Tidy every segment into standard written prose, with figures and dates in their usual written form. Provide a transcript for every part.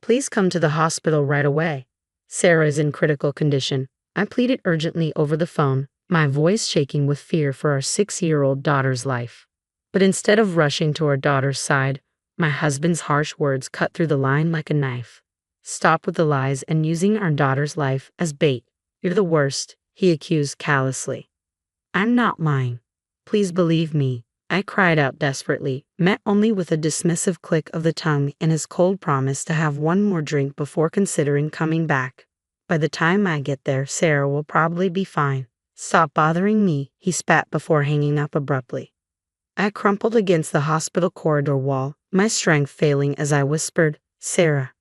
Please come to the hospital right away. Sarah is in critical condition. I pleaded urgently over the phone, my voice shaking with fear for our 6-year-old daughter's life. But instead of rushing to our daughter's side, my husband's harsh words cut through the line like a knife. Stop with the lies and using our daughter's life as bait. You're the worst, he accused callously. I'm not lying. Please believe me. I cried out desperately, met only with a dismissive click of the tongue and his cold promise to have one more drink before considering coming back. By the time I get there, Sarah will probably be fine. Stop bothering me, he spat before hanging up abruptly. I crumpled against the hospital corridor wall, my strength failing as I whispered, Sarah.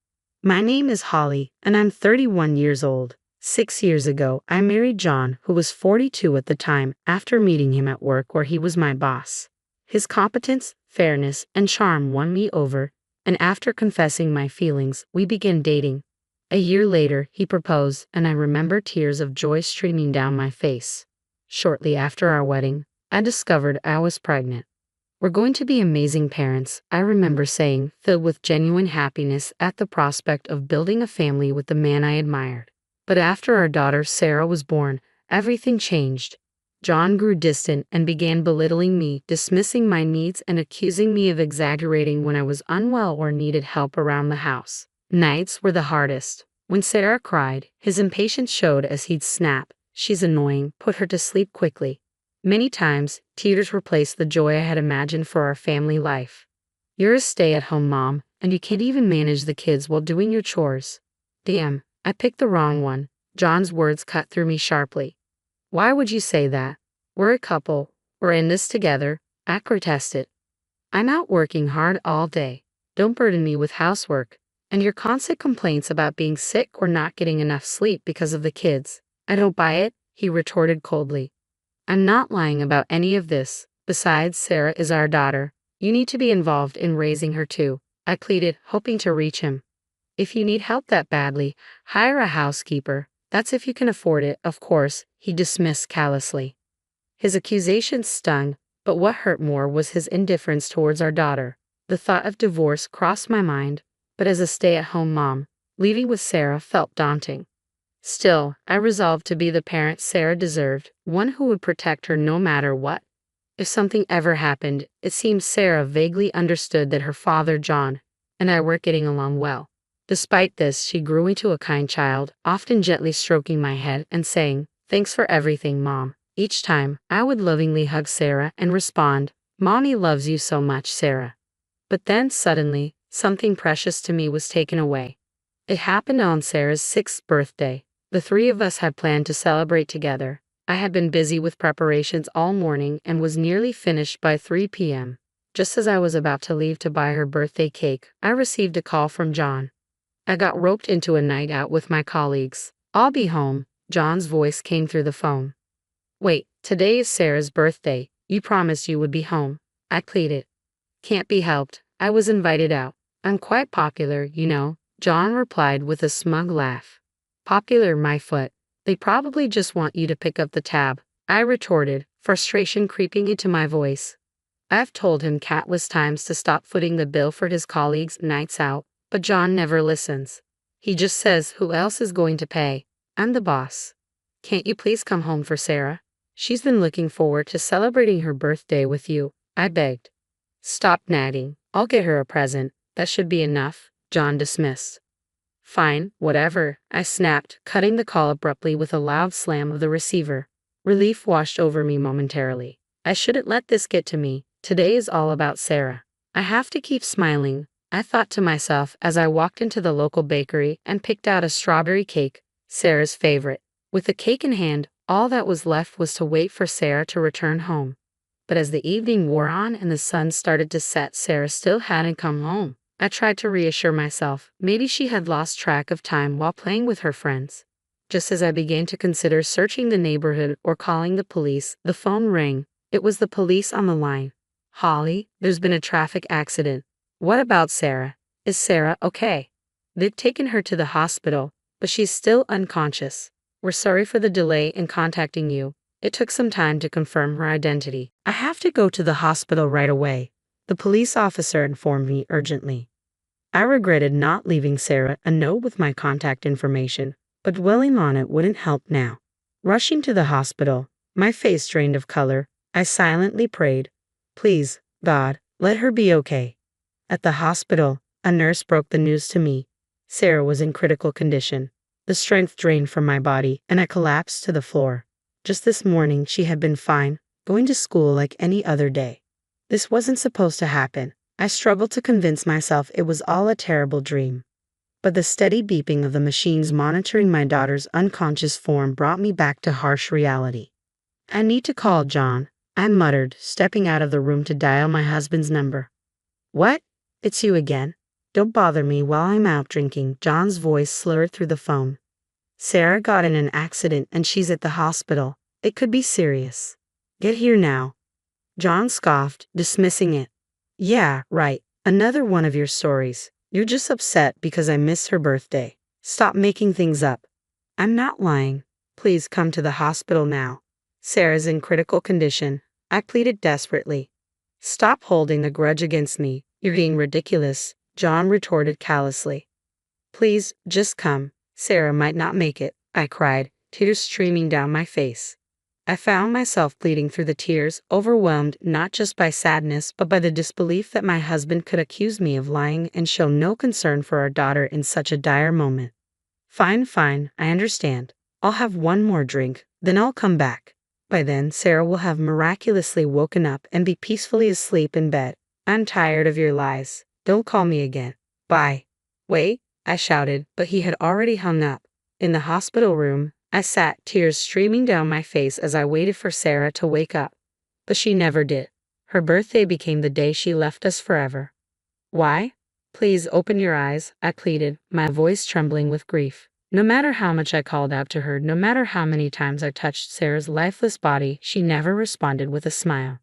My name is Holly, and I'm 31 years old. 6 years ago, I married John, who was 42 at the time, after meeting him at work where he was my boss. His competence, fairness, and charm won me over, and after confessing my feelings, we began dating. A year later, he proposed, and I remember tears of joy streaming down my face. Shortly after our wedding, I discovered I was pregnant. We're going to be amazing parents, I remember saying, filled with genuine happiness at the prospect of building a family with the man I admired. But after our daughter Sarah was born, everything changed. John grew distant and began belittling me, dismissing my needs and accusing me of exaggerating when I was unwell or needed help around the house. Nights were the hardest. When Sarah cried, his impatience showed as he'd snap, "She's annoying, put her to sleep quickly." Many times, tears replaced the joy I had imagined for our family life. You're a stay-at-home mom, and you can't even manage the kids while doing your chores. Damn, I picked the wrong one. John's words cut through me sharply. Why would you say that? We're a couple. We're in this together, I protested. I'm out working hard all day. Don't burden me with housework. And your constant complaints about being sick or not getting enough sleep because of the kids. I don't buy it, he retorted coldly. I'm not lying about any of this. Besides, Sarah is our daughter. You need to be involved in raising her too, I pleaded, hoping to reach him. If you need help that badly, hire a housekeeper. That's if you can afford it, of course, he dismissed callously. His accusations stung, but what hurt more was his indifference towards our daughter. The thought of divorce crossed my mind, but as a stay-at-home mom, leaving with Sarah felt daunting. Still, I resolved to be the parent Sarah deserved, one who would protect her no matter what. If something ever happened, it seemed Sarah vaguely understood that her father, John, and I were getting along well. Despite this, she grew into a kind child, often gently stroking my head and saying, "Thanks for everything, Mom." Each time, I would lovingly hug Sarah and respond, "Mommy loves you so much, Sarah." But then, suddenly, something precious to me was taken away. It happened on Sarah's 6th birthday. The three of us had planned to celebrate together. I had been busy with preparations all morning and was nearly finished by 3 p.m. Just as I was about to leave to buy her birthday cake, I received a call from John. I got roped into a night out with my colleagues. "I'll be home," John's voice came through the phone. "Wait, today is Sarah's birthday. You promised you would be home," I pleaded. "Can't be helped. I was invited out. I'm quite popular, you know," John replied with a smug laugh. "Popular, my foot. They probably just want you to pick up the tab," I retorted, frustration creeping into my voice. I've told him countless times to stop footing the bill for his colleagues' nights out, but John never listens. He just says, "Who else is going to pay? I'm the boss." "Can't you please come home for Sarah? She's been looking forward to celebrating her birthday with you," I begged. "Stop nagging. I'll get her a present. That should be enough," John dismissed. "Fine, whatever," I snapped, cutting the call abruptly with a loud slam of the receiver. Relief washed over me momentarily. I shouldn't let this get to me. Today is all about Sarah. I have to keep smiling, I thought to myself as I walked into the local bakery and picked out a strawberry cake, Sarah's favorite. With the cake in hand, all that was left was to wait for Sarah to return home. But as the evening wore on and the sun started to set, Sarah still hadn't come home. I tried to reassure myself, maybe she had lost track of time while playing with her friends. Just as I began to consider searching the neighborhood or calling the police, the phone rang. It was the police on the line. "Holly, there's been a traffic accident." "What about Sarah? Is Sarah okay?" "They've taken her to the hospital, but she's still unconscious. We're sorry for the delay in contacting you. It took some time to confirm her identity." "I have to go to the hospital right away," the police officer informed me urgently. I regretted not leaving Sarah a note with my contact information, but dwelling on it wouldn't help now. Rushing to the hospital, my face drained of color, I silently prayed, "Please, God, let her be okay." At the hospital, a nurse broke the news to me. Sarah was in critical condition. The strength drained from my body, and I collapsed to the floor. Just this morning, she had been fine, going to school like any other day. This wasn't supposed to happen. I struggled to convince myself it was all a terrible dream. But the steady beeping of the machines monitoring my daughter's unconscious form brought me back to harsh reality. "I need to call John," I muttered, stepping out of the room to dial my husband's number. "What? It's you again? Don't bother me while I'm out drinking." John's voice slurred through the phone. "Sarah got in an accident and she's at the hospital. It could be serious. Get here now." John scoffed, dismissing it. "Yeah, right. Another one of your stories. You're just upset because I missed her birthday. Stop making things up." "I'm not lying. Please come to the hospital now. Sarah's in critical condition," I pleaded desperately. "Stop holding a grudge against me. You're being ridiculous," John retorted callously. "Please, just come. Sarah might not make it," I cried, tears streaming down my face. I found myself pleading through the tears, overwhelmed not just by sadness but by the disbelief that my husband could accuse me of lying and show no concern for our daughter in such a dire moment. Fine, I understand. I'll have one more drink, then I'll come back. By then, Sarah will have miraculously woken up and be peacefully asleep in bed. I'm tired of your lies. Don't call me again. Bye." "Wait," I shouted, but he had already hung up. In the hospital room, I sat, tears streaming down my face as I waited for Sarah to wake up. But she never did. Her birthday became the day she left us forever. "Why? Please open your eyes," I pleaded, my voice trembling with grief. No matter how much I called out to her, no matter how many times I touched Sarah's lifeless body, she never responded with a smile.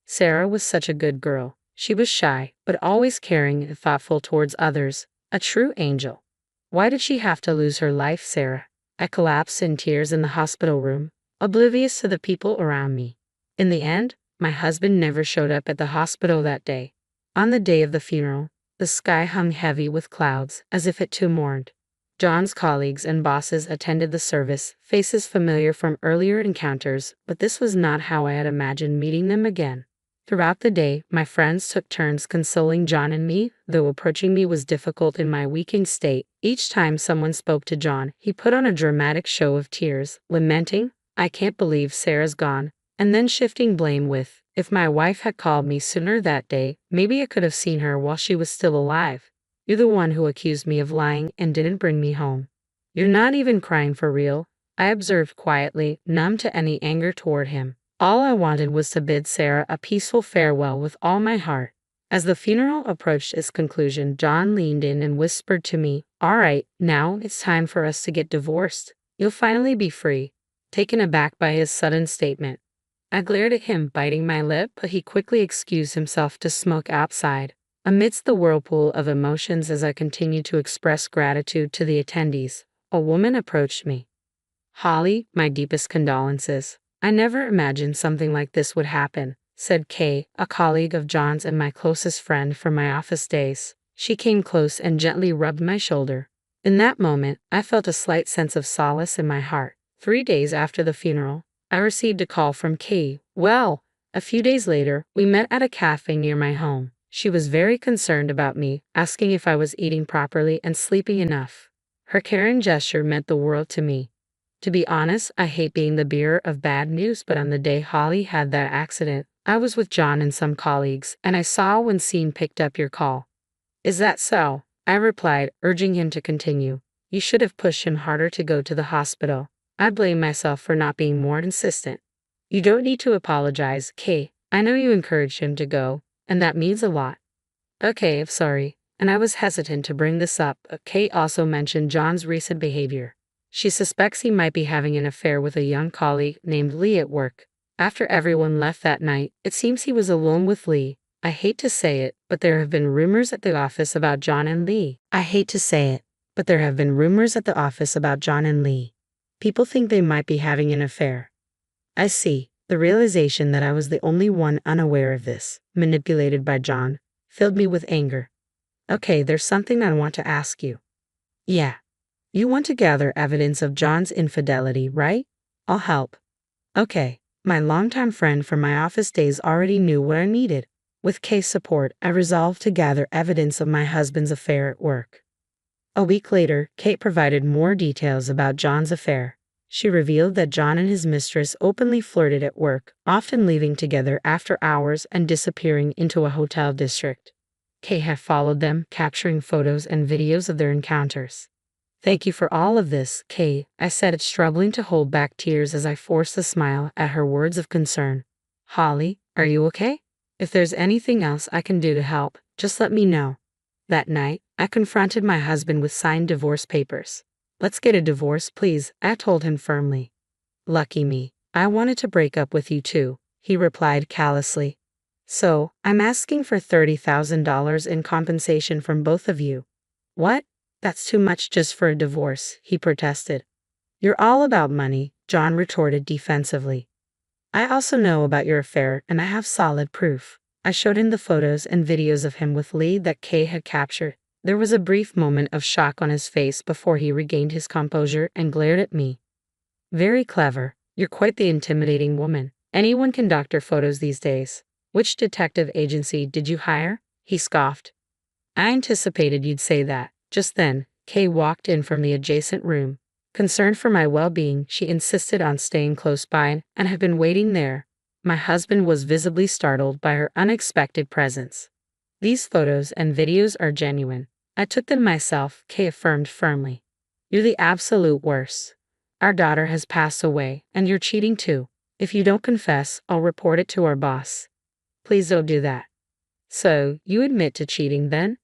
Sarah was such a good girl. She was shy, but always caring and thoughtful towards others. A true angel. Why did she have to lose her life, Sarah? I collapsed in tears in the hospital room, oblivious to the people around me. In the end, my husband never showed up at the hospital that day. On the day of the funeral, the sky hung heavy with clouds, as if it too mourned. John's colleagues and bosses attended the service, faces familiar from earlier encounters, but this was not how I had imagined meeting them again. Throughout the day, my friends took turns consoling John and me, though approaching me was difficult in my weakened state. Each time someone spoke to John, he put on a dramatic show of tears, lamenting, "I can't believe Sarah's gone," and then shifting blame with, "If my wife had called me sooner that day, maybe I could have seen her while she was still alive. You're the one who accused me of lying and didn't bring me home. You're not even crying for real," I observed quietly, numb to any anger toward him. All I wanted was to bid Sarah a peaceful farewell with all my heart. As the funeral approached its conclusion, John leaned in and whispered to me, "All right, now it's time for us to get divorced. You'll finally be free." Taken aback by his sudden statement, I glared at him, biting my lip, but he quickly excused himself to smoke outside. Amidst the whirlpool of emotions as I continued to express gratitude to the attendees, a woman approached me. "Holly, my deepest condolences. I never imagined something like this would happen," said Kay, a colleague of John's and my closest friend from my office days. She came close and gently rubbed my shoulder. In that moment, I felt a slight sense of solace in my heart. 3 days after the funeral, I received a call from Kay. A few days later, we met at a cafe near my home. She was very concerned about me, asking if I was eating properly and sleeping enough. Her caring gesture meant the world to me. To be honest, I hate being the bearer of bad news, but on the day Holly had that accident, I was with John and some colleagues, and I saw when Scene picked up your call. "Is that so?" I replied, urging him to continue. "You should have pushed him harder to go to the hospital. I blame myself for not being more insistent." "You don't need to apologize, Kay. I know you encouraged him to go, and that means a lot." "Okay, I'm sorry." And I was hesitant to bring this up, but Kay also mentioned John's recent behavior. She suspects he might be having an affair with a young colleague named Lee at work. After everyone left that night, it seems he was alone with Lee. I hate to say it, but there have been rumors at the office about John and Lee. People think they might be having an affair. I see. The realization that I was the only one unaware of this, manipulated by John, filled me with anger. Okay, there's something I want to ask you. Yeah. You want to gather evidence of John's infidelity, right? I'll help. Okay. My longtime friend from my office days already knew what I needed. With case support, I resolved to gather evidence of my husband's affair at work. A week later, Kate provided more details about John's affair. She revealed that John and his mistress openly flirted at work, often leaving together after hours and disappearing into a hotel district. Kate had followed them, capturing photos and videos of their encounters. Thank you for all of this, Kate, I said, struggling to hold back tears as I forced a smile at her words of concern. Holly, are you okay? If there's anything else I can do to help, just let me know. That night, I confronted my husband with signed divorce papers. Let's get a divorce, please, I told him firmly. Lucky me. I wanted to break up with you too, he replied callously. So, I'm asking for $30,000 in compensation from both of you. What? That's too much just for a divorce, he protested. You're all about money, John retorted defensively. I also know about your affair and I have solid proof. I showed him the photos and videos of him with Lee that Kay had captured. There was a brief moment of shock on his face before he regained his composure and glared at me. Very clever. You're quite the intimidating woman. Anyone can doctor photos these days. Which detective agency did you hire? He scoffed. I anticipated you'd say that. Just then, Kay walked in from the adjacent room. Concerned for my well-being, she insisted on staying close by and had been waiting there. My husband was visibly startled by her unexpected presence. These photos and videos are genuine. I took them myself, Kay affirmed firmly. You're the absolute worst. Our daughter has passed away, and you're cheating too. If you don't confess, I'll report it to our boss. Please don't do that. So, you admit to cheating then?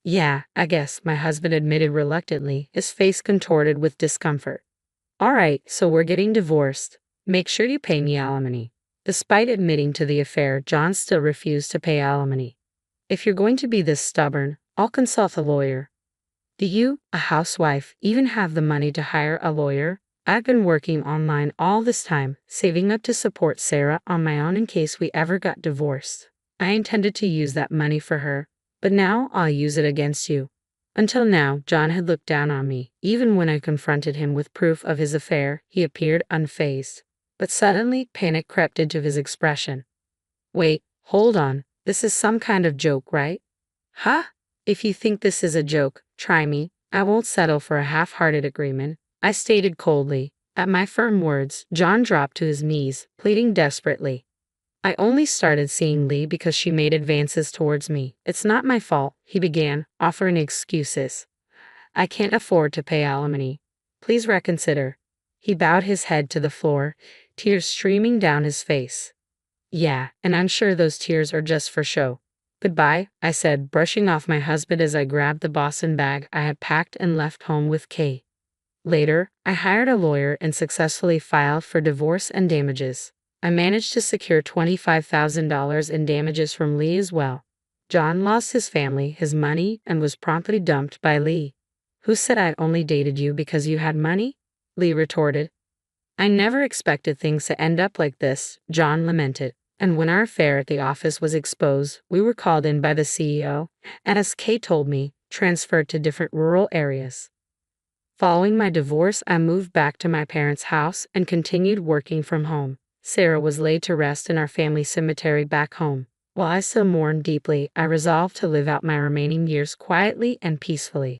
Yeah, I guess, my husband admitted reluctantly, his face contorted with discomfort. All right, so we're getting divorced. Make sure you pay me alimony. Despite admitting to the affair, John still refused to pay alimony. If you're going to be this stubborn, I'll consult a lawyer. Do you, a housewife, even have the money to hire a lawyer? I've been working online all this time, saving up to support Sarah on my own in case we ever got divorced. I intended to use that money for her, but now I'll use it against you. Until now, John had looked down on me. Even when I confronted him with proof of his affair, he appeared unfazed. But suddenly, panic crept into his expression. Wait, hold on, this is some kind of joke, right? Huh? If you think this is a joke, try me. I won't settle for a half-hearted agreement, I stated coldly. At my firm words, John dropped to his knees, pleading desperately. I only started seeing Lee because she made advances towards me. It's not my fault, he began, offering excuses. I can't afford to pay alimony. Please reconsider. He bowed his head to the floor, tears streaming down his face. Yeah, and I'm sure those tears are just for show. Goodbye, I said, brushing off my husband as I grabbed the Boston bag I had packed and left home with Kay. Later, I hired a lawyer and successfully filed for divorce and damages. I managed to secure $25,000 in damages from Lee as well. John lost his family, his money, and was promptly dumped by Lee. Who said I only dated you because you had money? Lee retorted. I never expected things to end up like this, John lamented. And when our affair at the office was exposed, we were called in by the CEO, and as Kay told me, transferred to different rural areas. Following my divorce, I moved back to my parents' house and continued working from home. Sarah was laid to rest in our family cemetery back home. While I still mourned deeply, I resolved to live out my remaining years quietly and peacefully.